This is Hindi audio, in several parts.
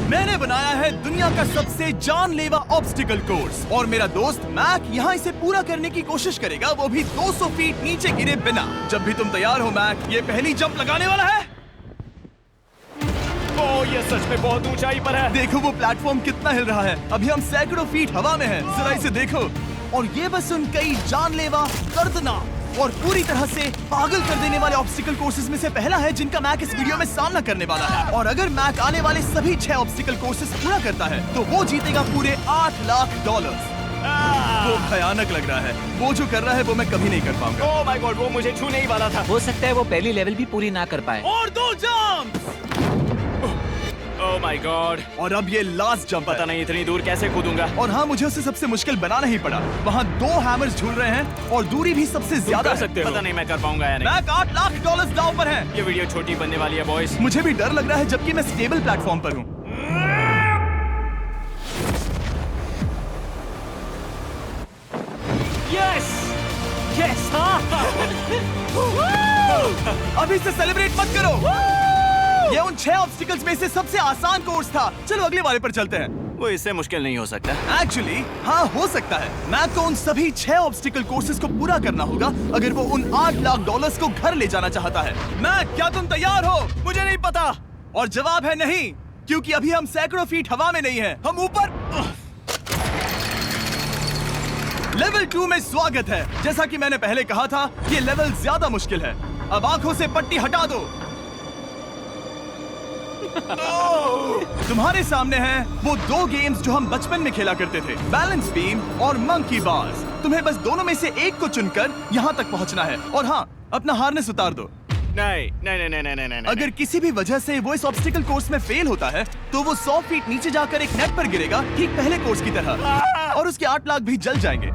मैंने बनाया है दुनिया का सबसे जानलेवा ऑब्स्टिकल कोर्स और मेरा दोस्त मैक यहाँ इसे पूरा करने की कोशिश करेगा, वो भी 200 फीट नीचे गिरे बिना। जब भी तुम तैयार हो मैक, ये पहली जंप लगाने वाला है। ओह, ये सच में बहुत ऊंचाई पर है। देखो वो प्लेटफॉर्म कितना हिल रहा है। अभी हम सैकड़ों फीट हवा में हैं। जरा इसे देखो। और ये बस उन कई जानलेवा, दर्दनाक और पूरी तरह से पागल कर देने वाले ऑब्स्टिकल कोर्सेज में से पहला है जिनका मैक इस वीडियो में सामना करने वाला है। और अगर मैक आने वाले सभी 6 ऑब्स्टिकल कोर्सेज पूरा करता है तो वो जीतेगा पूरे $8 लाख। वो भयानक लग रहा है। वो जो कर रहा है वो मैं कभी नहीं कर पाऊंगा। ओह माय गॉड, वो मुझे छूने ही वाला था। हो सकता है वो पहली लेवल भी पूरी ना कर पाए। और 2 जंप। Oh my God. और अब ये लास्ट जंप। पता नहीं इतनी दूर कैसे कूदूंगा। और हाँ, मुझे उसे सबसे मुश्किल बनाना ही पड़ा। वहाँ 2 हैमर्स झूल रहे हैं और दूरी भी सबसे ज्यादा कर सकते हो। पता नहीं मैं कर पाऊंगा या नहीं। मैक $8 लाख दांव पर है। ये वीडियो छोटी बनने वाली है बॉयज। मुझे भी डर लग रहा है जबकि मैं स्टेबल प्लेटफॉर्म पर हूँ। Yes yes. अभी से सेलिब्रेट मत करो। ये उन 6 ऑब्स्टिकल्स में से सबसे आसान कोर्स था। चलो अगले वाले पर चलते हैं। वो इससे मुश्किल नहीं हो सकता। एक्चुअली हाँ, हो सकता है। मैक को उन सभी 6 ऑब्स्टिकल कोर्सेज को पूरा करना होगा अगर वो उन $8 लाख को घर ले जाना चाहता है। मैक, क्या तुम तैयार हो? मुझे नहीं पता। और जवाब है नहीं, क्योंकि अभी हम सैकड़ों फीट हवा में नहीं हैं। हम ऊपर। लेवल 2 में स्वागत है। जैसा कि मैंने पहले कहा था, ये लेवल ज्यादा मुश्किल है। अब आंखों से पट्टी हटा दो। तुम्हारे सामने हैं वो 2 गेम्स जो हम बचपन में खेला करते थे, बैलेंस बीम और मंकी बार्स। तुम्हें बस दोनों में से एक को चुनकर यहाँ तक पहुँचना है। और हाँ, अपना हार्नेस उतार दो। नहीं नहीं नहीं नहीं नहीं नहीं। अगर किसी भी वजह से वो इस ऑब्स्टिकल कोर्स में फेल होता है तो वो 100 फीट नीचे जाकर एक नेट पर गिरेगा, ठीक पहले कोर्स की तरह, और उसके 8 लाख भी जल जाएंगे।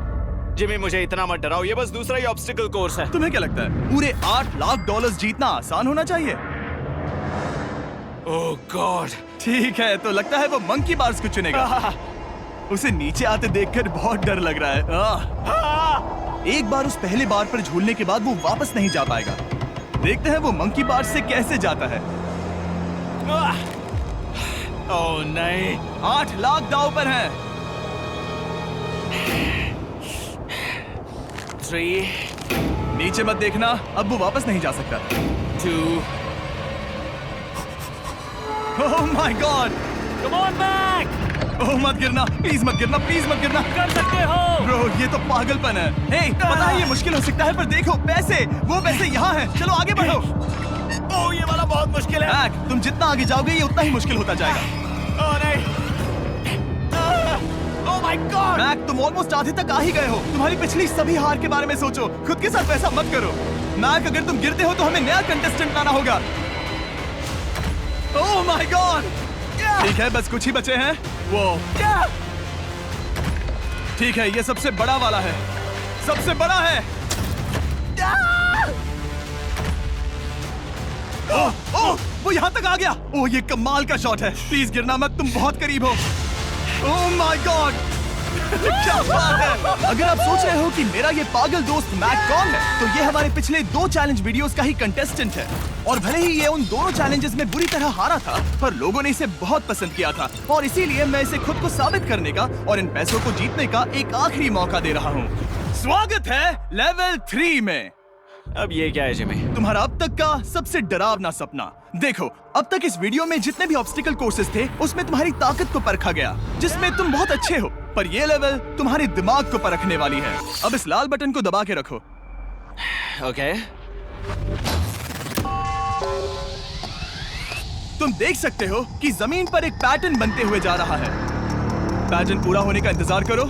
जिमी, मुझे इतना मत डराओ। ये बस दूसरा ही ऑब्स्टिकल कोर्स है। तुम्हें क्या लगता है पूरे $8 लाख जीतना आसान होना चाहिए? ओह गॉड। ठीक है, तो लगता है वो मंकी बार्स को चुनेगा। उसे नीचे आते देखकर बहुत डर लग रहा है। एक बार उस पहले बार पर झूलने के बाद वो वापस नहीं जा पाएगा। देखते हैं वो मंकी बार से कैसे जाता है। ओह नहीं। 8 लाख दांव पर हैं। 3 नीचे मत देखना, अब वो वापस नहीं जा सकता। 2 oh my God. Come on back. Oh मत गिरना, प्लीज मत गिरना, प्लीज मत गिरना। कर सकते हो। ब्रो, ये तो पागलपन है। हे, पता है ये मुश्किल हो सकता है, पर देखो पैसे, वो पैसे यहाँ हैं। चलो आगे बढ़ो। ओह, ये वाला बहुत मुश्किल है। मैक, तुम जितना आगे जाओगे ये उतना ही मुश्किल होता जाएगा। ओह नहीं। ओह माय गॉड। मैक, तुम ऑलमोस्ट आधे तक आ ही गए हो। तुम्हारी पिछली सभी हार के बारे में सोचो। खुद के साथ वैसा मत करो। मैक, अगर तुम गिरते हो तो हमें नया कंटेस्टेंट लाना होगा। ओह माय गॉड। ठीक है, बस कुछ ही बचे हैं। वो ठीक है, ये सबसे बड़ा वाला है। सबसे बड़ा है। ओह ओह, वो यहाँ तक आ गया। ओह, ये कमाल का शॉट है। प्लीज गिरना मत, तुम बहुत करीब हो। ओह माय गॉड। क्या बात है। अगर आप सोच रहे हो कि मेरा ये पागल दोस्त मैक कौन है, तो ये हमारे पिछले 2 चैलेंज वीडियोस का ही कंटेस्टेंट है। और भले ही ये उन दोनों चैलेंजेस में बुरी तरह हारा था, पर लोगों ने इसे बहुत पसंद किया था और इसीलिए मैं इसे खुद को साबित करने का और इन पैसों को जीतने का एक आखिरी मौका दे रहा हूँ। स्वागत है लेवल 3 में। अब ये क्या है जिमी? तुम्हारा अब तक का सबसे डरावना सपना। देखो, अब तक इस वीडियो में जितने भी ऑब्स्टिकल कोर्सेज थे उसमें तुम्हारी ताकत को परखा गया, जिसमें तुम बहुत अच्छे हो। पर ये लेवल तुम्हारे दिमाग को परखने वाली है। अब इस लाल बटन को दबा के रखो। ओके। तुम देख सकते हो कि जमीन पर एक पैटर्न बनते हुए जा रहा है। पैटर्न पूरा होने का इंतजार करो।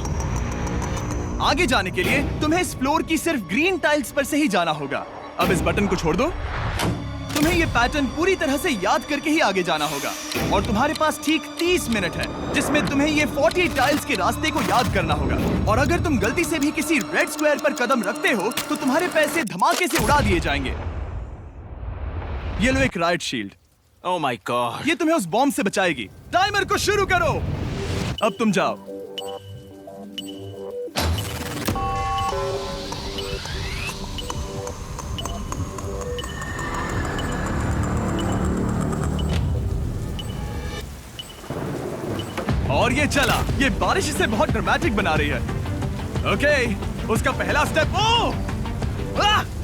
आगे जाने के लिए तुम्हें इस फ्लोर की सिर्फ ग्रीन टाइल्स पर से ही जाना होगा। अब इस बटन को छोड़ दो। तुम्हें ये पैटर्न पूरी तरह से याद करके ही आगे जाना होगा और तुम्हारे पास ठीक 30 मिनट है, जिसमें तुम्हें ये 40 टाइल्स के रास्ते को याद करना होगा। और अगर तुम गलती से भी किसी रेड स्क्वायर पर कदम रखते हो तो तुम्हारे पैसे धमाके से उड़ा दिए जाएंगे। ये लो एक right shield. Oh my God. ये तुम्हें उस बॉम्ब से बचाएगी। टाइमर को शुरू करो। अब तुम जाओ। और ये चला। ये बारिश इसे बहुत ड्रामेटिक बना रही है। ओके, उसका पहला स्टेप।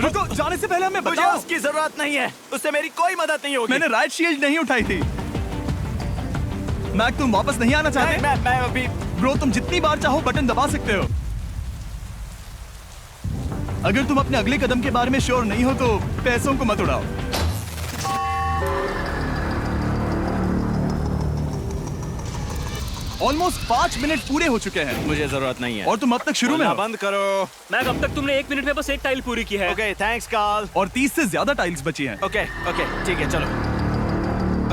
रुको, जाने से पहले हमें मुझे बताओ। उसकी जरूरत नहीं है, उससे मेरी कोई मदद नहीं होगी। मैंने राइट शील्ड नहीं उठाई थी। मैक, तुम वापस नहीं आना चाहते? मैं अभी ब्रो, तुम जितनी बार चाहो बटन दबा सकते हो। अगर तुम अपने अगले कदम के बारे में श्योर नहीं हो तो पैसों को मत उड़ाओ। ऑलमोस्ट 5 मिनट पूरे हो चुके हैं मुझे जरूरत नहीं है। और तुम अब तक शुरू में बोलना हो। बंद करो। मैक, अब तक तुमने 1 मिनट में बस एक टाइल पूरी की है। Okay, thanks Carl. और 30 से ज्यादा टाइल्स बची हैं। ओके ठीक है, चलो।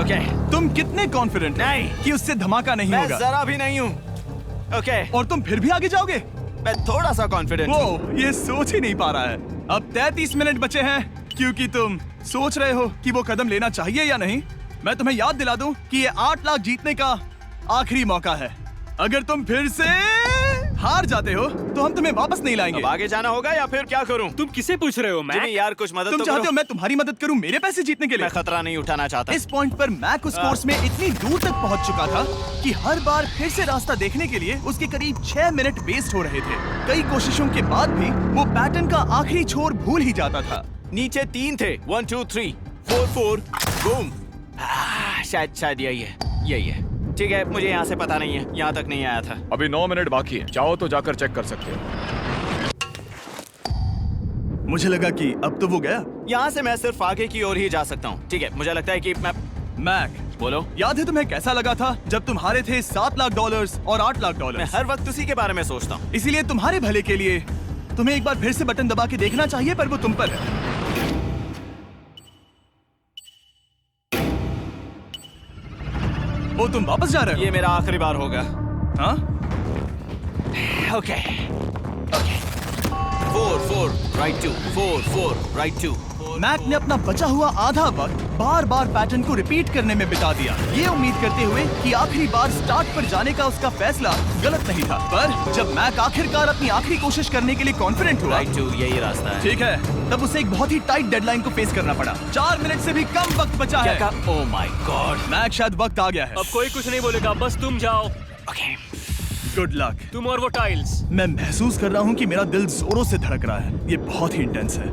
ओके, तुम कितने कॉन्फिडेंट नहीं। कि उससे धमाका नहीं मैं होगा? जरा भी नहीं हूँ। ओके, और तुम फिर भी आगे जाओगे? मैं थोड़ा सा कॉन्फिडेंट हूँ। वो ये सोच ही नहीं पा रहा है। अब 33 मिनट बचे हैं क्योंकि तुम सोच रहे हो कि वो कदम लेना चाहिए या नहीं। मैं तुम्हें याद दिला दूं कि ये 8 लाख जीतने का आखिरी मौका है। अगर तुम फिर से हार जाते हो तो हम तुम्हें वापस नहीं लाएंगे। अब आगे जाना होगा या फिर क्या करूं? तुम किसे पूछ रहे हो मैक? जिमी यार, कुछ मदद तुम तो चाहते करो। हो मैं तुम्हारी मदद करूं मेरे पैसे जीतने के लिए? मैं खतरा नहीं उठाना चाहता। इस पॉइंट पर मैक उस कोर्स में इतनी दूर तक पहुंच चुका था कि हर बार फिर से रास्ता देखने के लिए उसके करीब 6 मिनट वेस्ट हो रहे थे। कई कोशिशों के बाद भी वो पैटर्न का आखिरी छोर भूल ही जाता था। नीचे 3 थे। 1 2 3 4 4 बूम। शायद यही है। ठीक है, मुझे यहाँ से पता नहीं है, यहाँ तक नहीं आया था। अभी 9 मिनट बाकी है, चाहो तो जाकर चेक कर सकते हो। मुझे लगा कि अब तो वो गया। यहाँ से मैं सिर्फ आगे की ओर ही जा सकता हूँ। ठीक है, मुझे लगता है कि मैं मैक, बोलो। याद है तुम्हें कैसा लगा था जब तुम हारे थे $7 लाख और $8 लाख? मैं हर वक्त उसी के बारे में सोचता हूँ। इसीलिए तुम्हारे भले के लिए तुम्हें एक बार फिर से बटन दबा के देखना चाहिए, पर वो तुम पर है। वो तुम वापस जा रहे हो? ये मेरा आखिरी बार होगा। हाँ? Okay 4 4 right 2 4 4 right 2। मैक ने अपना बचा हुआ आधा वक्त बार बार पैटर्न को रिपीट करने में बिता दिया, ये उम्मीद करते हुए कि आखिरी बार स्टार्ट पर जाने का उसका फैसला गलत नहीं था। पर जब मैक आखिरकार अपनी आखिरी कोशिश करने के लिए कॉन्फिडेंट हुआ, राइट 2 यही रास्ता है। ठीक है, तब उसे एक बहुत ही टाइट डेडलाइन को फेस करना पड़ा। 4 मिनट से भी कम वक्त बचा क्या है। कहा? ओह माय गॉड। मैक, शायद वक्त आ गया है। अब कोई कुछ नहीं बोलेगा, बस तुम जाओ। Okay, good luck. तुम और वो टाइल्स। मैं महसूस कर रहा हूँ कि मेरा दिल जोरों से धड़क रहा है। ये बहुत ही इंटेंस है।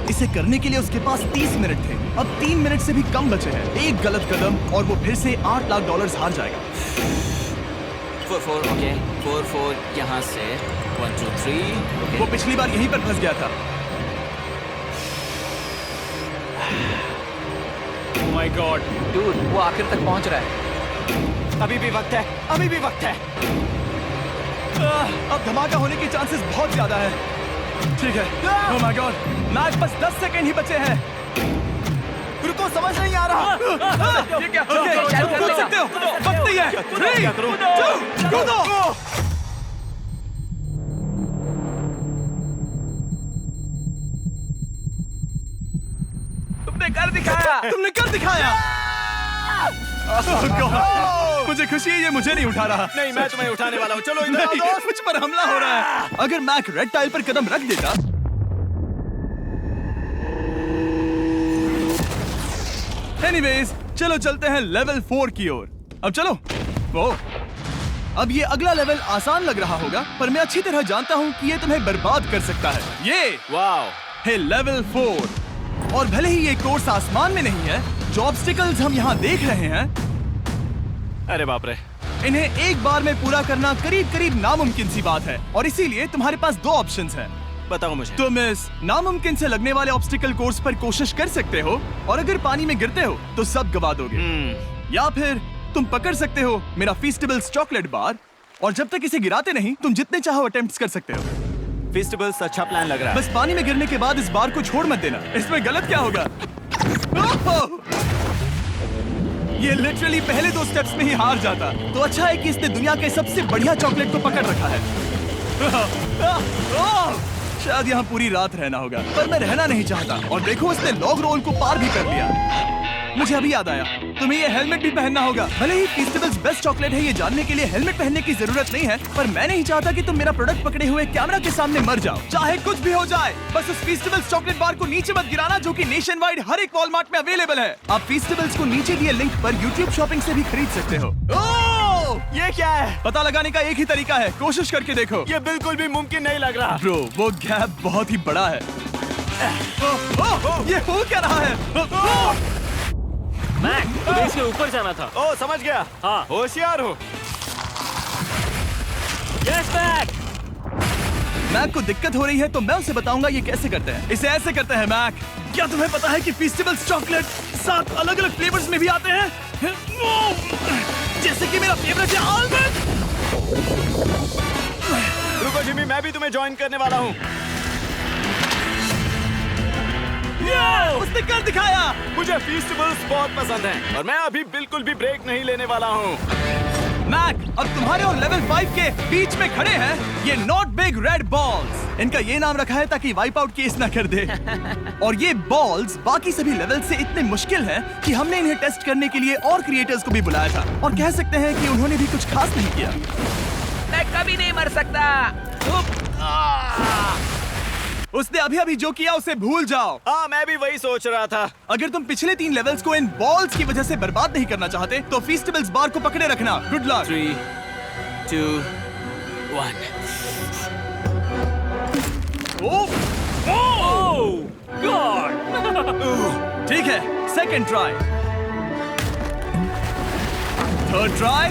इसे करने के लिए उसके पास 30 मिनट थे। अब 3 मिनट से भी कम बचे हैं। एक गलत कदम और वो फिर से $8 लाख हार जाएगा। 4 4 ओके 4 4 यहाँ से 1 2 3। वो पिछली बार यहीं पर फंस गया था। ओह माय गॉड, डूड, वो आखिर तक पहुंच रहा है। अभी भी वक्त है, अभी भी वक्त है। अब धमाका होने के चांसेस बहुत ज्यादा है। ठीक है। ओह माय गॉड, मैच बस 10 सेकंड ही बचे हैं। रुको, समझ नहीं आ रहा। ये क्या? ओके, तुम कूद सकते हो। वक्त नहीं है। 3 2 कूदो। तुमने कर दिखाया। तुमने कर दिखाया। Oh God, मुझे खुशी है ये मुझे नहीं उठा रहा। नहीं, मैं तुम्हें उठाने वाला हूँ। चलो इधर नहीं, आओ। मुझ पर हमला हो रहा है। अगर मैक रेड टाइल पर कदम रख देता। एनीवेज, चलो चलते हैं लेवल 4 की ओर। अब चलो। वो अब ये अगला लेवल आसान लग रहा होगा, पर मैं अच्छी तरह जानता हूँ कि ये तुम्हें बर्बाद कर सकता है। ये वाओ, है लेवल 4। और भले ही ये कोर्स आसमान में नहीं है, जो ऑब्स्टिकल्स हम यहाँ देख रहे हैं, अरे बाप रे। इन्हें एक बार में पूरा करना करीब करीब नामुमकिन सी बात है। और इसीलिए तुम्हारे पास 2 ऑप्शंस हैं। बताओ मुझे। तुम इस नामुमकिन से लगने वाले ऑब्स्टिकल कोर्स पर कोशिश कर सकते हो, और अगर पानी में गिरते हो तो सब गवा दोगे। या फिर तुम पकड़ सकते हो मेरा फीस्टेबल्स चॉकलेट बार, और जब तक इसे गिराते नहीं तुम जितने चाहो अटेम्प्ट्स कर सकते हो। फेस्टिवल्स अच्छा प्लान लग रहा है। बस पानी में गिरने के बाद इस बार को छोड़ मत देना। इसमें गलत क्या होगा? ओह! ये लिटरली पहले 2 स्टेप्स में ही हार जाता। तो अच्छा है कि इसने दुनिया के सबसे बढ़िया चॉकलेट को पकड़ रखा है। शायद यहाँ पूरी रात रहना होगा, पर मैं रहना नहीं चाहता। और देखो, इसने लॉग रोल को पार भी कर लिया। मुझे अभी याद आया, तुम्हें ये हेलमेट भी पहनना होगा। भले ही फीस्टिवल्स बेस्ट चॉकलेट है ये जानने के लिए हेलमेट पहनने की जरूरत नहीं है, पर मैं नहीं चाहता कि तुम मेरा प्रोडक्ट पकड़े हुए कैमरा के सामने मर जाओ। चाहे कुछ भी हो जाए, बस उस फीस्टिवल्स चॉकलेट बार को नीचे मत गिराना, जो कि नेशन वाइड हर एक वॉलमार्ट में अवेलेबल है। आप फीस्टिवल्स को नीचे दिए लिंक पर यूट्यूब शॉपिंग से भी खरीद सकते हो। ये क्या है? पता लगाने का एक ही तरीका है, कोशिश करके देखो। ये बिल्कुल भी मुमकिन नहीं लग रहा। ब्रो, वो गैप बहुत ही बड़ा है। ये हो क्या रहा है? मैक, तुम्हें इसके ऊपर जाना था। ओ, समझ गया। हाँ। होशियार हो। Yes Mac. मैक को दिक्कत हो रही है तो मैं उसे बताऊंगा ये कैसे करते हैं। इसे ऐसे करते हैं मैक। क्या तुम्हें पता है कि फेस्टिवल्स चॉकलेट 7 अलग-अलग फ्लेवर्स में भी आते हैं? जैसे कि मेरा फेवरेट है आलमंड। रुको जिमी, मैं भी तुम्हें ज्वाइन करने वाला हूँ। उसने कर दिखाया। मुझे फेस्टिवल्स बहुत पसंद हैं और मैं अभी बिल्कुल भी ब्रेक नहीं लेने वाला हूँ। मैक, अब तुम्हारे और लेवल 5 के बीच में खड़े हैं ये नॉट बिग रेड बॉल्स। इनका ये नाम रखा है ताकि वाइप आउट केस ना कर दे। और ये बॉल्स बाकी सभी लेवल से इतने मुश्किल हैं कि हमने इन्हें टेस्ट करने के लिए और क्रिएटर्स को भी बुलाया था, और कह सकते हैं कि उन्होंने भी कुछ खास नहीं किया। मैं कभी नहीं मर सकता। उसने अभी जो किया उसे भूल जाओ। हाँ, मैं भी वही सोच रहा था। अगर तुम पिछले 3 लेवल्स को इन बॉल्स की वजह से बर्बाद नहीं करना चाहते तो फेस्टिवल्स बार को पकड़े रखना। Good luck. 3, 2, 1। ओह गॉड। ठीक है, second try, third try,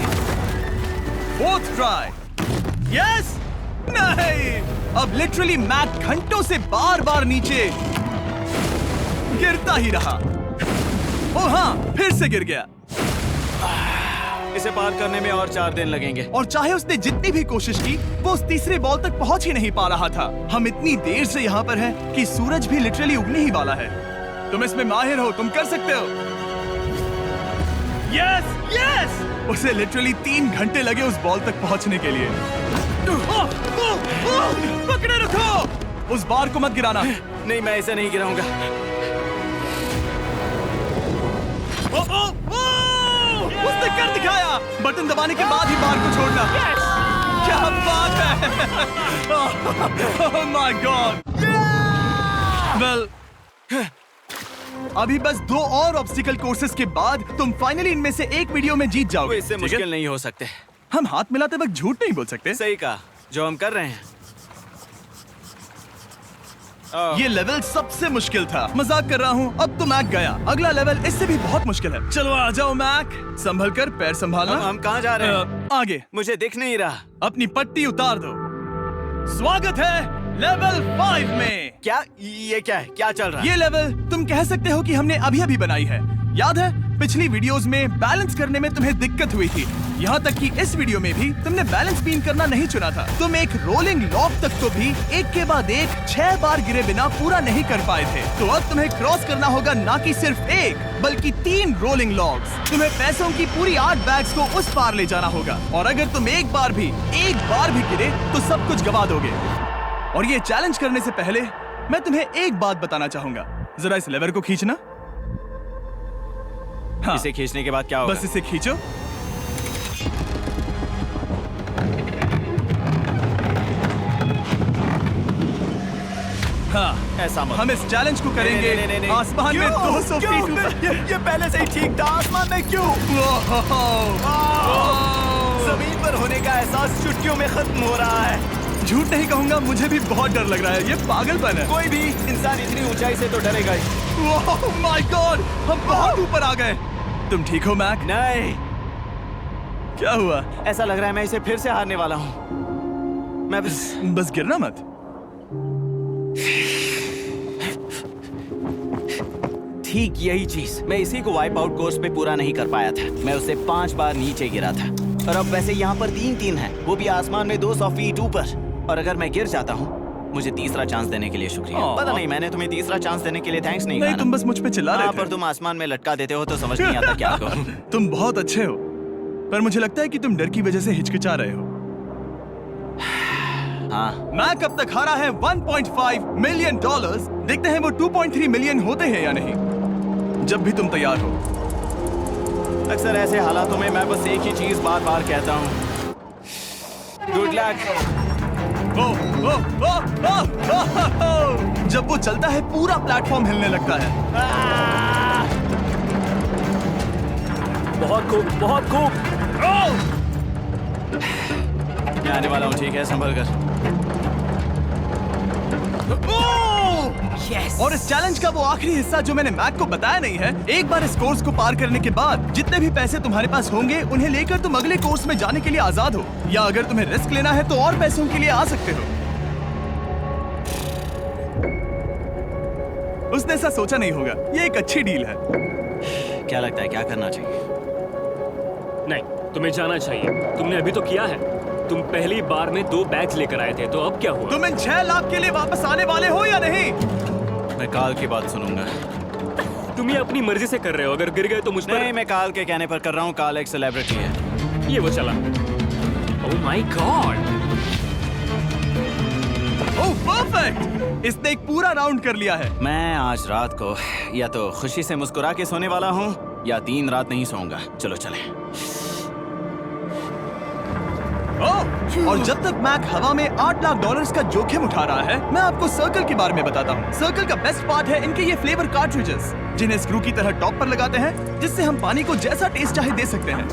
fourth try. Yes. नहीं, अब लिटरली मैक घंटों से बार बार नीचे गिरता ही रहा। ओ हाँ, फिर से गिर गया। इसे पार करने में और 4 दिन लगेंगे। और चाहे उसने जितनी भी कोशिश की, वो उस तीसरे बॉल तक पहुंच ही नहीं पा रहा था। हम इतनी देर से यहाँ पर हैं कि सूरज भी लिटरली उगने ही वाला है। तुम इसमें माहिर हो, तुम कर सकते हो। Yes yes. उसे लिटरली 3 घंटे लगे उस बॉल तक पहुंचने के लिए। पकड़े रखो, उस बार को मत गिराना। नहीं, मैं इसे नहीं गिराऊंगा। उसने कर दिखाया। बटन दबाने के बाद ही बार को छोड़ना। क्या बात है। ओह माय गॉड। वेल, अभी बस 2 और ऑब्स्टिकल कोर्सेस के बाद तुम फाइनली इनमें से एक वीडियो में जीत वो जाओगे। इससे ठीक है? मुश्किल नहीं हो सकते। हम हाथ मिलाते वक्त झूठ नहीं बोल सकते। सही कहा, जो हम कर रहे हैं। ये लेवल सबसे मुश्किल था। मजाक कर रहा हूँ, अब तो मैक गया। अगला लेवल इससे भी बहुत मुश्किल है। चलो आ जाओ मैक, संभल कर, पैर संभालना। हम कहाँ जा रहे हैं? आगे। मुझे दिख नहीं रहा। अपनी पट्टी उतार दो। स्वागत है लेवल 5 में। क्या? ये क्या है? क्या चल रहा है? ये लेवल तुम कह सकते हो कि हमने अभी बनाई है। याद है पिछली वीडियोस में बैलेंस करने में तुम्हें दिक्कत हुई थी, यहाँ तक कि इस वीडियो में भी तुमने बैलेंस बीन करना नहीं चुना था। तुम एक रोलिंग लॉक तक तो भी एक के बाद एक 6 बार गिरे बिना पूरा नहीं कर पाए थे। तो अब तुम्हें क्रॉस करना होगा ना कि सिर्फ एक बल्कि 3 रोलिंग लॉक्स। तुम्हें पैसों की पूरी 8 बैग्स को उस पार ले जाना होगा, और अगर तुम एक बार भी गिरे तो सब कुछ गवा दोगे। और ये चैलेंज करने से पहले मैं तुम्हें एक बात बताना चाहूंगा। जरा इस लेवर को खींचना। हाँ, इसे खींचने के बाद क्या होगा? बस इसे खींचो। हाँ, ऐसा मत। हम इस चैलेंज को करेंगे नहीं। आसमान में 200 फीट ऊपर। ये पहले से ही ठीक था। आसमान में क्यों? जमीन पर होने का एहसास चुटकियों में खत्म हो रहा है। झूठ नहीं कहूंगा, मुझे भी बहुत डर लग रहा है। ये पागलपन है। कोई भी इंसान इतनी ऊंचाई से तो डरेगा ही। ओह माय गॉड, हम बहुत ऊपर आ गए। तुम ठीक हो मैक? नहीं, क्या हुआ? ऐसा लग रहा है मैं इसे फिर से हारने वाला हूँ। मैं बस गिरना मत। ठीक यही चीज मैं इसी को वाइप आउट कोर्स पे पूरा नहीं कर पाया था। मैं उससे 5 बार नीचे गिरा था, और अब वैसे यहाँ पर 3 है, वो भी आसमान में 200 फीट ऊपर। और अगर मैं गिर जाता हूँ, मुझे तीसरा चांस देने के लिए शुक्रिया। पता नहीं, मैंने तुम्हें तीसरा चांस देने के लिए थैंक्स नहीं कहा। तुम बस मुझ पे चिल्ला रहे थे। पर तुम आसमान में लटका देते हो तो समझ नहीं आता क्या करूं। तुम बहुत अच्छे हो, पर मुझे लगता है कि तुम डर की वजह से हिचकिचा रहे हो। हाँ, मैक अब तक हारा है $1.5 मिलियन। देखते हैं वो 2.3 मिलियन होते हैं या नहीं। जब भी तुम तैयार हो। अक्सर ऐसे हालातों में मैं बस एक ही चीज बार बार कहता हूँ, गुड लक। ओ, ओ, ओ, ओ, ओ, ओ, ओ। जब वो चलता है पूरा प्लेटफॉर्म हिलने लगता है। बहुत खूब, बहुत खूब। मैं आने वाला हूँ, ठीक है, संभल कर। Yes. और इस चैलेंज का वो आखिरी हिस्सा जो मैंने मैक को बताया नहीं है, एक बार इस कोर्स को पार करने के बाद जितने भी पैसे तुम्हारे पास होंगे उन्हें लेकर तुम अगले कोर्स में जाने के लिए आजाद हो, या अगर तुम्हें रिस्क लेना है तो और पैसों के लिए आ सकते हो। उसने ऐसा सोचा नहीं होगा, ये एक अच्छी डील है। क्या लगता है, क्या करना चाहिए? नहीं, तुम्हें जाना चाहिए। तुमने अभी तो किया है। तुम पहली बार में 2 बैग्स लेकर आए थे, तो अब क्या हुआ? तुम इन 6 लाख के लिए वापस आने वाले हो या नहीं? मैं काल की बात सुनूंगा। तुम ये अपनी मर्जी से कर रहे हो। अगर गिर गए तो मुझ पर। नहीं, मैं काल के कहने पर कर रहा हूँ। काल एक सेलिब्रिटी है। ये वो चला। ओह माय गॉड। ओह परफेक्ट, इसने एक पूरा राउंड कर लिया है। मैं आज रात को या तो खुशी से मुस्कुरा के सोने वाला हूँ या 3 रात नहीं सोऊंगा। चलो चलें। और जब तक मैक हवा में $8 लाख का जोखिम उठा रहा है, मैं आपको सर्कल के बारे में बताता हूँ। सर्कल का बेस्ट पार्ट है इनके ये फ्लेवर कार्ट्रिजेस, जिन्हें स्क्रू की तरह टॉप पर लगाते हैं, जिससे हम पानी को जैसा टेस्ट चाहे दे सकते हैं।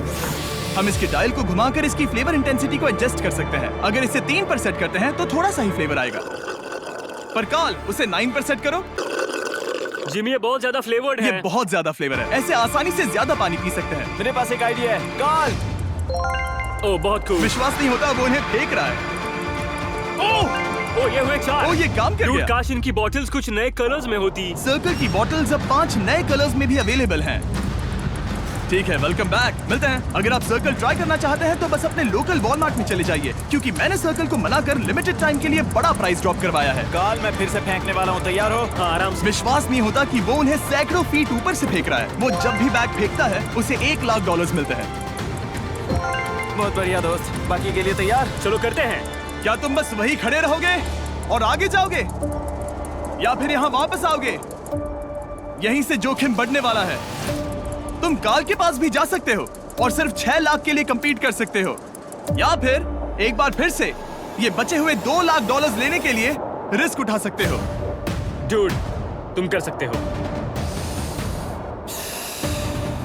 हम इसके डायल को घुमाकर इसकी फ्लेवर इंटेंसिटी को एडजस्ट कर सकते हैं। अगर इसे 3 पर सेट करते हैं तो थोड़ा सा ही फ्लेवर आएगा, पर काल उसे 9 पर सेट करो। जिमी, ये बहुत ज्यादा फ्लेवर्ड है। ये बहुत ज्यादा फ्लेवर है, ऐसे आसानी से ज्यादा पानी पी सकते हैं। मेरे पास एक आइडिया है। काल, ओह बहुत खूब। विश्वास नहीं होता, वो उन्हें फेंक रहा है। ओह ये हुए 4। ओह, ये काम कर गया। काश इनकी बॉटल्स कुछ नए कलर्स में होती। सर्कल की बॉटल्स अब 5 नए कलर्स में भी अवेलेबल हैं। ठीक है, वेलकम बैक। मिलते हैं। अगर आप सर्कल ट्राई करना चाहते हैं तो बस अपने लोकल वॉलमार्ट में चले जाइए, क्योंकि मैंने सर्कल को मना कर लिमिटेड टाइम के लिए बड़ा प्राइस ड्रॉप करवाया है। काल, मैं फिर से फेंकने वाला हूँ। तैयार हो? हाँ, आराम से। विश्वास नहीं होता कि वो उन्हें सैकड़ों फीट ऊपर से फेंक रहा है। वो जब भी बैग फेंकता है उसे $1 लाख मिलते हैं। बहुत बढ़िया दोस्त, बाकी के लिए तैयार? चलो करते हैं। क्या तुम बस वही खड़े रहोगे और आगे जाओगे, या फिर यहाँ वापस आओगे? यहीं से जोखिम बढ़ने वाला है। तुम काल के पास भी जा सकते हो और सिर्फ 6 लाख के लिए compete कर सकते हो, या फिर एक बार फिर से ये बचे हुए $2 लाख लेने के लिए रिस्क उठा सकते हो। डूड, तुम कर सकते हो।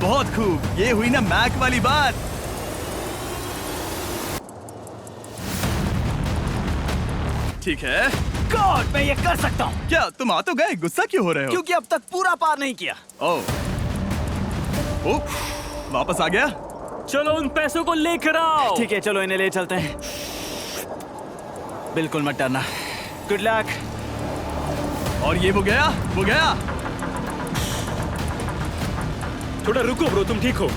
बहुत खूब, ये हुई ना मैक वाली बात। ठीक है। गॉड, मैं ये कर सकता हूँ। क्या तुम आ तो गए, गुस्सा क्यों हो रहे हो? क्योंकि अब तक पूरा पार नहीं किया। ओह, वापस आ गया। चलो उन पैसों को लेकर आओ। ठीक है, चलो इन्हें ले चलते हैं। बिल्कुल मत डरना। Good luck. और ये वो गया, वो गया। थोड़ा रुको ब्रो, तुम ठीक हो?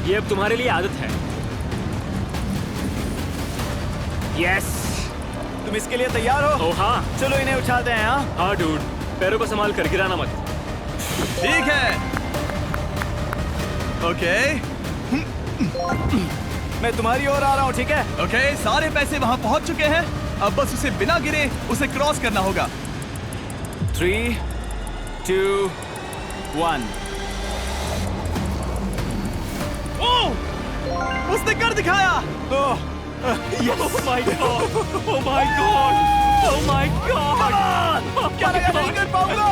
ये अब तुम्हारे लिए आदत है। यस। तुम इसके लिए तैयार हो? ओह हाँ। चलो इन्हें उछालते हैं। हाँ हाँ डूड, पैरों को संभाल कर, गिराना मत। ठीक है। ओके मैं तुम्हारी ओर आ रहा हूँ, ठीक है? ओके, सारे पैसे वहां पहुंच चुके हैं। अब बस उसे बिना गिरे उसे क्रॉस करना होगा। 3, 2, 1। ओह, उसने कर दिखाया। ओह, Oh my god! Oh my god! Oh my god! क्या लगा नहीं कर पाऊंगा?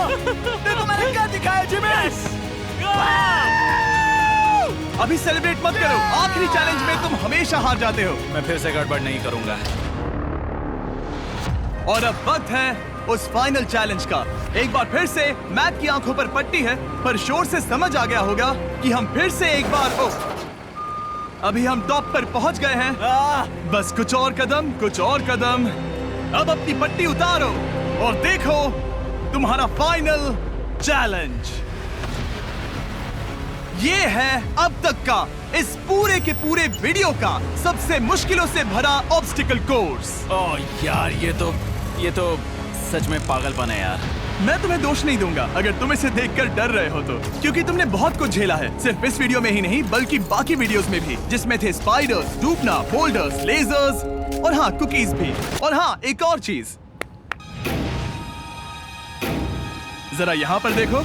देखो मैंने क्या दिखाया जिमी। अभी सेलिब्रेट मत करो, आखिरी चैलेंज में तुम हमेशा हार जाते हो। मैं फिर से गड़बड़ नहीं करूंगा। और अब वक्त है उस फाइनल चैलेंज का। एक बार फिर से मैक की आंखों पर पट्टी है, पर शोर से समझ आ गया होगा कि हम फिर से एक बार अभी हम टॉप पर पहुंच गए हैं। बस कुछ और कदम, कुछ और कदम। अब अपनी पट्टी उतारो और देखो तुम्हारा फाइनल चैलेंज। ये है अब तक का इस पूरे के पूरे वीडियो का सबसे मुश्किलों से भरा ऑब्स्टिकल कोर्स। ओह यार, ये तो सच में पागलपन है यार। मैं तुम्हें दोष नहीं दूंगा अगर तुम इसे देखकर डर रहे हो तो, क्योंकि तुमने बहुत कुछ झेला है, सिर्फ इस वीडियो में ही नहीं बल्कि बाकी वीडियोस में भी, जिसमें थे स्पाइडर्स, डूबना, बोल्डर्स, लेजर्स और हाँ कुकीज भी। और हाँ, एक और चीज, जरा यहाँ पर देखो।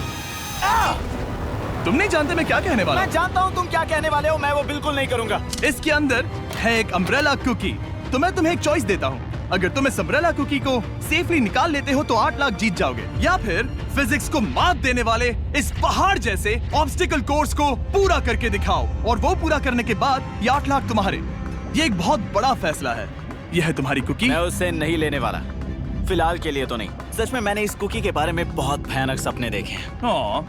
तुम नहीं जानते मैं क्या कहने वाला मैं जानता हूँ तुम क्या कहने वाले हो, मैं वो बिल्कुल नहीं करूंगा। हूँ। इसके अंदर है एक अम्ब्रेला कुकी। तो मैं तुम्हें एक चॉइस देता हूँ। अगर तुम इस अम्ब्रेला कुकी को सेफली निकाल लेते हो तो 8 लाख जीत जाओगे, या फिर फिजिक्स को मात देने वाले इस पहाड़ जैसे ऑब्स्टिकल कोर्स को पूरा करके दिखाओ, और वो पूरा करने के बाद ये 8 लाख तुम्हारे। ये एक बहुत बड़ा फैसला है। यह है तुम्हारी कुकी। मैं उससे नहीं लेने वाला, फिलहाल के लिए तो नहीं। सच में मैंने इस कुकी के बारे में बहुत भयानक सपने देखे हैं। हाँ,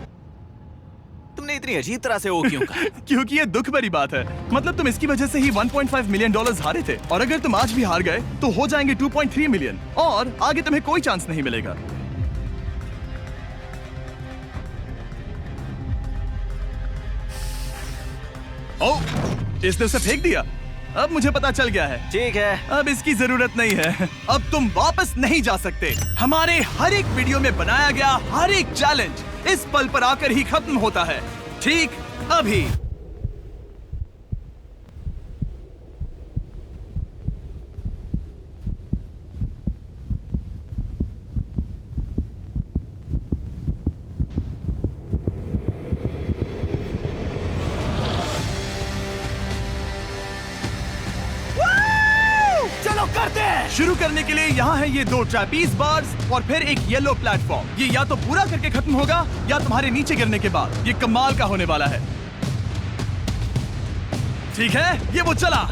तुमने इतनी अजीब तरह से वो क्यों कहा? क्योंकि ये दुख भरी बात है। मतलब तुम इसकी वजह से ही 1.5 मिलियन डॉलर्स हारे थे, और अगर तुम आज भी हार गए तो हो जाएंगे 2.3 मिलियन, और आगे तुम्हें कोई चांस नहीं मिलेगा। ओह, इसने उसे फेंक दिया। अब मुझे पता चल गया है। ठीक है, अब इसकी जरूरत नहीं है। अब तुम वापस नहीं जा सकते। हमारे हर एक वीडियो में बनाया गया हर एक चैलेंज इस पल पर आकर ही खत्म होता है, ठीक अभी। चलो करते हैं। शुरू करने के लिए यहाँ है ये 2 ट्रैपीज बार्स और फिर एक येलो प्लेटफॉर्म। ये या तो पूरा करके खत्म होगा या तुम्हारे नीचे गिरने के बाद। ये कमाल का होने वाला है। ठीक है, ये वो चला।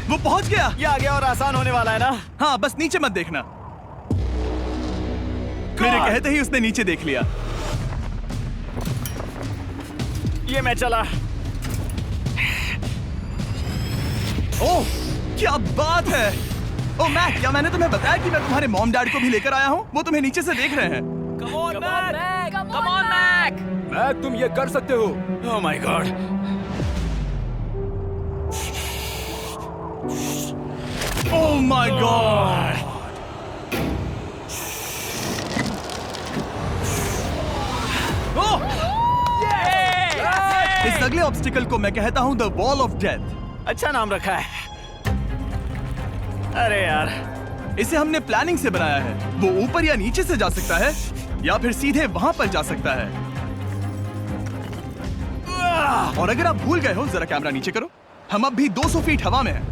वो पहुंच गया। ये आगे और आसान होने वाला है ना? हाँ, बस नीचे मत देखना। मेरे कहते ही उसने नीचे देख लिया। ये मैं चला। ओह, क्या बात है। ओह मैक, क्या मैंने तुम्हें बताया कि मैं तुम्हारे मॉम डैड को भी लेकर आया हूँ? वो तुम्हें नीचे से देख रहे हैं। Come on Mac. मैक, तुम ये कर सकते हो। ओह my God. Oh my God. इस अगले ऑब्स्टिकल को मैं कहता हूँ द वॉल ऑफ डेथ। अच्छा नाम रखा है। अरे यार, इसे हमने प्लानिंग से बनाया है। वो ऊपर या नीचे से जा सकता है, या फिर सीधे वहां पर जा सकता है। और अगर आप भूल गए हो, जरा कैमरा नीचे करो। हम अब भी 200 फीट हवा में हैं।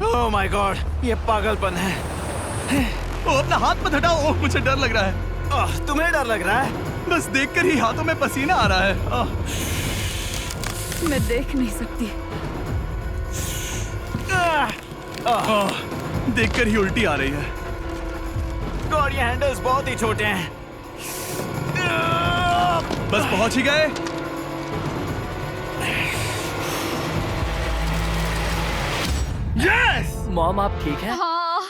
ओह माय गॉड, ये पागलपन है। ओ, अपना हाथ मत हटाओ। ओह, मुझे डर लग रहा है। तुम्हें डर लग रहा है? बस देखकर ही हाथों में पसीना आ रहा है। मैं देख नहीं सकती। देखकर ही उल्टी आ रही है। गॉड, ये हैंडल्स बहुत ही छोटे हैं। बस पहुंच ही गए। यस! मॉम, आप ठीक है? हाँ,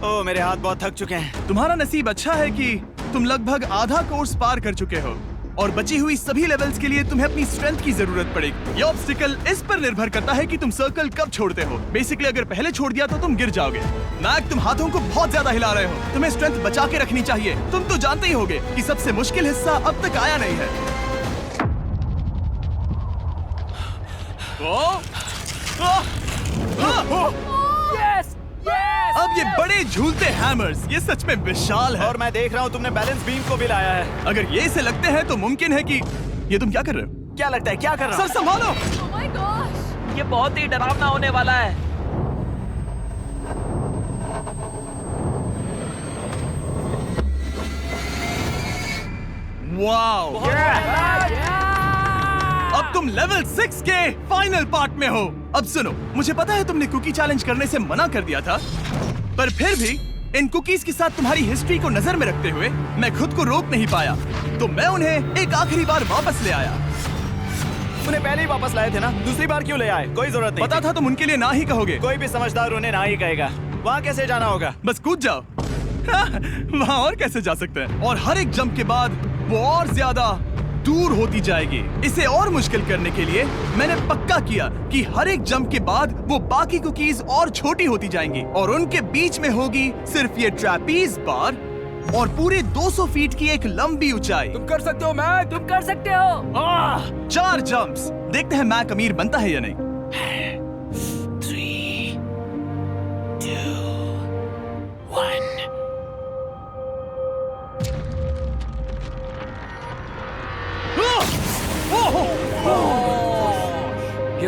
ओह, मेरे हाथ बहुत थक चुके हैं। तुम्हारा नसीब अच्छा है कि तुम लगभग आधा कोर्स पार कर चुके हो, और बची हुई सभी लेवल्स के लिए तुम्हें अपनी स्ट्रेंथ की जरूरत पड़ेगी। ये ऑब्स्टिकल इस पर निर्भर करता है कि तुम सर्कल कब छोड़ते हो। बेसिकली अगर पहले छोड़ दिया तो तुम गिर जाओगे। मैक, तुम हाथों को बहुत ज्यादा हिला रहे हो। तुम्हें स्ट्रेंथ बचा के रखनी चाहिए। तुम तो जानते ही होगे कि सबसे मुश्किल हिस्सा अब तक आया नहीं है। Yes, yes. अब ये बड़े झूलते हैमर्स, ये सच में विशाल है। और मैं देख रहा हूँ तुमने बैलेंस बीम को भी लाया है। अगर ये इसे लगते हैं तो मुमकिन है कि ये तुम क्या कर रहे हो? क्या लगता है, क्या कर रहा सर संभालो। oh my gosh! ये बहुत ही डरावना होने वाला है। वाओ! अब तुम लेवल 6 के फाइनल पार्ट में हो। अब सुनो, मुझे पता है तुमने कुकी चैलेंज करने से मना कर दिया था, पर फिर भी इन कुकीज के साथ तुम्हारी हिस्ट्री को नजर में रखते हुए मैं खुद को रोक नहीं पाया, तो मैं उन्हें एक आखिरी बार वापस ले आया। उन्हें पहले ही वापस लाए थे ना, दूसरी बार क्यों ले आए? कोई जरूरत नहीं पता थी। था तुम उनके लिए ना ही कहोगे। कोई भी समझदार उन्हें ना ही कहेगा। वहाँ कैसे जाना होगा? बस कूद जाओ। वहाँ और कैसे जा सकते हैं? और हर एक जंप के बाद वो और ज्यादा दूर होती जाएगी। इसे और मुश्किल करने के लिए मैंने पक्का किया कि हर एक जंप के बाद वो बाकी कुकीज और छोटी होती जाएंगी, और उनके बीच में होगी सिर्फ ये ट्रैपीज बार और पूरे 200 फीट की एक लंबी ऊंचाई। तुम कर सकते हो मैक। तुम कर सकते हो। 4 जंप्स। देखते हैं मैक अमीर बनता है या नहीं। 3, 2, 1।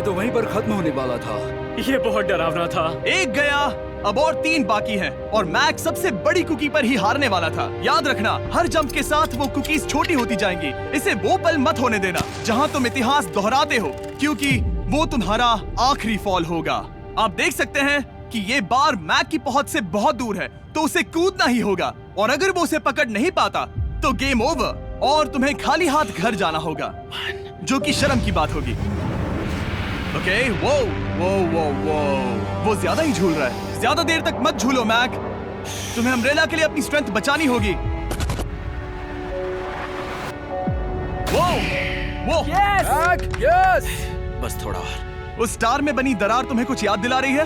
ये तो वहीं पर खत्म होने वाला था। ये बहुत डरावना था। एक गया, अब और 3 बाकी हैं और मैक सबसे बड़ी कुकी पर ही हारने वाला था। याद रखना, हर जंप के साथ वो कुकीज छोटी होती जाएंगी। इसे वो पल मत होने देना जहां तुम इतिहास दोहराते हो, क्योंकि वो तुम्हारा आखिरी फॉल होगा। आप देख सकते हैं कि ये बार मैक की पहुंच से बहुत दूर है, तो उसे कूदना ही होगा और अगर वो उसे पकड़ नहीं पाता तो गेम ओवर और तुम्हें खाली हाथ घर जाना होगा, जो कि शर्म की बात होगी। ओके, वो ज्यादा ही झूल रहा है। ज्यादा देर तक मत झूलो मैक, तुम्हें अम्ब्रेला के लिए अपनी स्ट्रेंथ बचानी होगी। वो मैक, यस! बस थोड़ा और। उस स्टार में बनी दरार तुम्हें कुछ याद दिला रही है?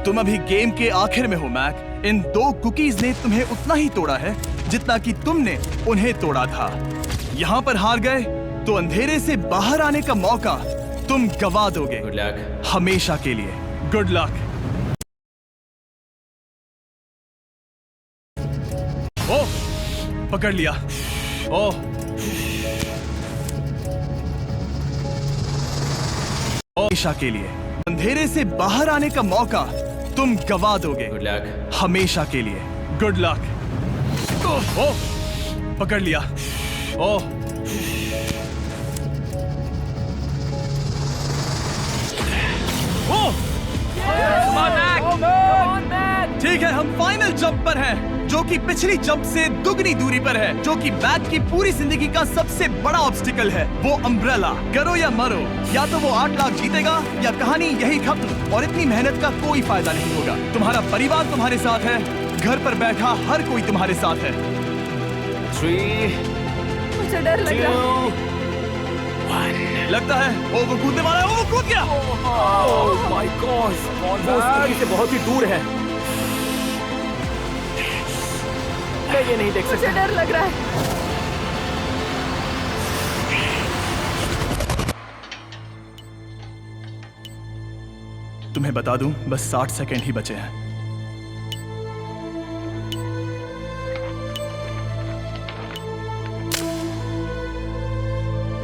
तुम अभी गेम के आखिर में हो मैक। इन 2 कुकीज ने तुम्हें उतना ही तोड़ा है जितना कि तुमने उन्हें तोड़ा था। यहाँ पर हार गए तो अंधेरे से बाहर आने का मौका तुम गवा दोगे। Good luck. हमेशा के लिए गुड लक। ओह, पकड़ लिया। ओह, हमेशा के लिए अंधेरे से बाहर आने का मौका तुम गवा दोगे। Good luck. हमेशा के लिए गुड लक। ओह, पकड़ लिया। ओह, ठीक है, हम फाइनल जंप पर हैं, जो कि पिछली जंप से दुगनी दूरी पर है, जो कि मैक की पूरी जिंदगी का सबसे बड़ा ऑब्स्टिकल है, वो अम्ब्रेला। करो या मरो, या तो वो 8 लाख जीतेगा या कहानी यही खत्म और इतनी मेहनत का कोई फायदा नहीं होगा। तुम्हारा परिवार तुम्हारे साथ है, घर पर बैठा हर कोई तुम्हारे साथ है। 3, मुझे डर लग रहा है। 2, 1। लगता है वो कूदने वाला है। वो कूद गया। ओह माय गॉड! वो उस कुकी से बहुत ही दूर है। मैं ये नहीं देख मुझे सकता। डर लग रहा है। तुम्हें बता दूं, बस 60 सेकंड ही बचे हैं।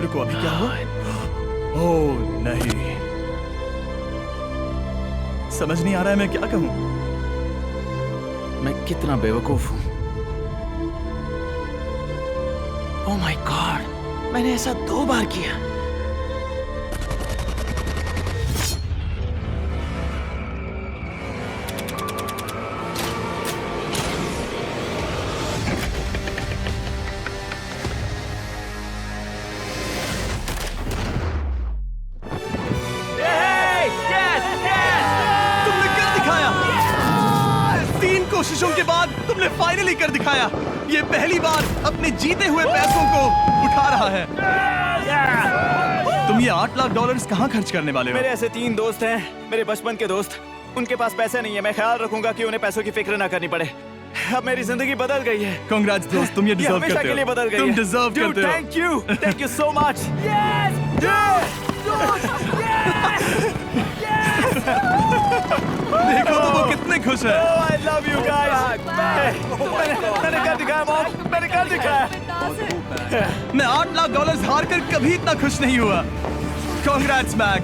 रुको, अभी क्या हुआ? ओह नहीं, समझ नहीं आ रहा है मैं क्या कहूं। मैं कितना बेवकूफ हूं। ओह माय गॉड, मैंने ऐसा 2 बार किया। तुमने कर दिखाया। 3 कोशिशों के बाद तुमने फाइनली कर दिखाया। ये पहली बार अपने जीते हुए पैसों को उठा रहा है। तुम ये $8 लाख कहाँ खर्च करने वाले हो? मेरे ऐसे 3 दोस्त हैं, मेरे बचपन के दोस्त। उनके पास पैसे नहीं है। मैं ख्याल रखूंगा कि उन्हें पैसों की फिक्र ना करनी पड़े। अब मेरी जिंदगी बदल गई है। कांग्रेट्स दोस्त, तुम ये डिजर्व हमेशा करते के लिए हो। बदल गई तुम है। डिजर्व Dude, करते हो। Thank you so much. देखो तो वो कितने खुश है। I love you guys. मैंने कर दिखाया मॉम, मैंने कर दिखाया। मैं $8 लाख हार कर कभी इतना खुश नहीं हुआ। Congrats Mac.